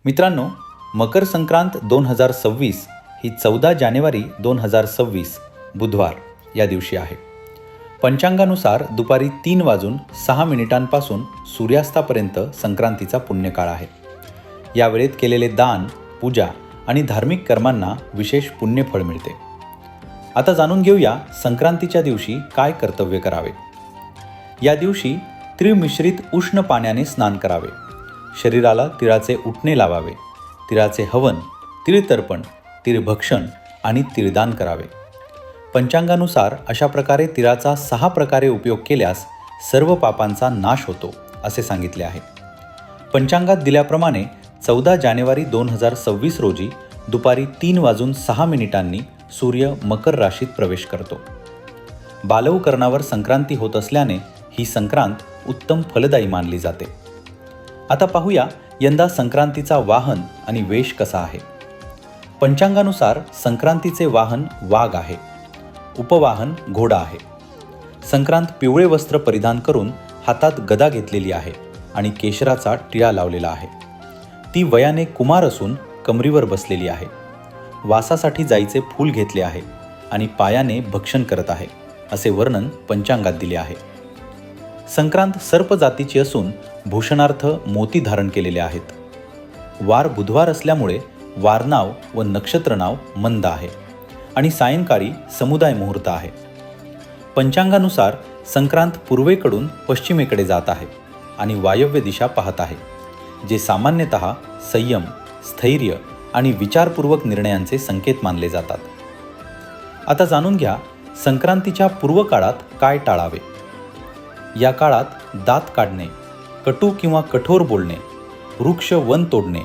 मित्रांनो, मकर संक्रांत 2026 ही 14 जानेवारी 2026 बुधवार या दिवशी आहे. पंचांगानुसार दुपारी 3:06 सूर्यास्तापर्यंत संक्रांतीचा पुण्यकाळ आहे. या वेळेत केलेले दान, पूजा आणि धार्मिक कर्मांना विशेष पुण्यफळ मिळते. आता जाणून घेऊया संक्रांतीच्या दिवशी काय कर्तव्य करावे. या दिवशी तीळ मिश्रित उष्ण पाण्याने स्नान करावे. शरीराला तिळाचे उटणे लावावे. तिळाचे हवन, तिळतर्पण, तिळभक्षण आणि तिळदान करावे. पंचांगानुसार अशा प्रकारे तिळाचा 6 प्रकारे उपयोग केल्यास सर्व पापांचा नाश होतो असे सांगितले आहे. पंचांगात दिल्याप्रमाणे 14 जानेवारी 2026 रोजी दुपारी 3:06 सूर्य मकर राशीत प्रवेश करतो. बालवकरणावर संक्रांती होत असल्याने ही संक्रांत उत्तम फलदायी मानली जाते. आता पाहूया यंदा संक्रांतीचा वाहन आणि वेश कसा आहे. पंचांगानुसार संक्रांतीचे वाहन वाघ आहे. उपवाहन घोडा आहे. संक्रांत पिवळे वस्त्र परिधान करून हातात गदा घेतलेली आहे आणि केशराचा टिळा लावलेला आहे. ती वयाने कुमार असून कमरीवर बसलेली आहे. वासासाठी जाईचे फूल घेतले आहे आणि पायाने भक्षण करत आहे असे वर्णन पंचांगात दिले आहे. संक्रांत सर्प जातीची असून भूषणार्थ मोती धारण केलेले आहेत. वार बुधवार असल्यामुळे वारनाव व नक्षत्र नाव मंद आहे आणि सायंकाळी समुदाय मुहूर्त आहे. पंचांगानुसार संक्रांत पूर्वेकडून पश्चिमेकडे जात आहे आणि वायव्य दिशा पाहत आहे, जे सामान्यतः संयम, स्थैर्य आणि विचारपूर्वक निर्णयांचे संकेत मानले जातात. आता जाणून घ्या संक्रांतीच्या पूर्व काळात काय टाळावे. या काळात दात काढणे, कटू किंवा कठोर बोलणे, वृक्ष वन तोडणे,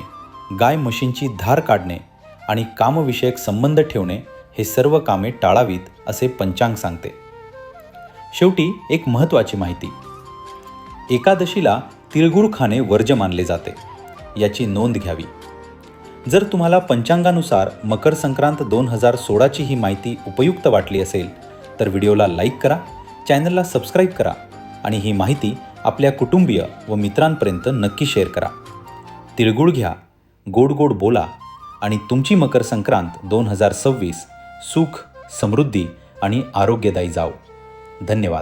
गाय म्हशींची धार काढणे आणि कामविषयक संबंध ठेवणे हे सर्व कामे टाळावीत असे पंचांग सांगते. शेवटी एक महत्त्वाची माहिती. एकादशीला तिळगुळ खाणे वर्ज्य मानले जाते. याची नोंद घ्यावी. जर तुम्हाला पंचांगानुसार मकर संक्रांत 2016 ची ही माहिती उपयुक्त वाटली असेल तर व्हिडिओला लाईक करा, चॅनलला सबस्क्राईब करा आणि ही माहिती आपल्या कुटुंबीय व मित्रांपर्यंत नक्की शेअर करा. तिळगुळ घ्या, गोड गोड बोला आणि तुमची मकर संक्रांत 2026 सुख, समृद्धी आणि आरोग्यदायी जाओ. धन्यवाद.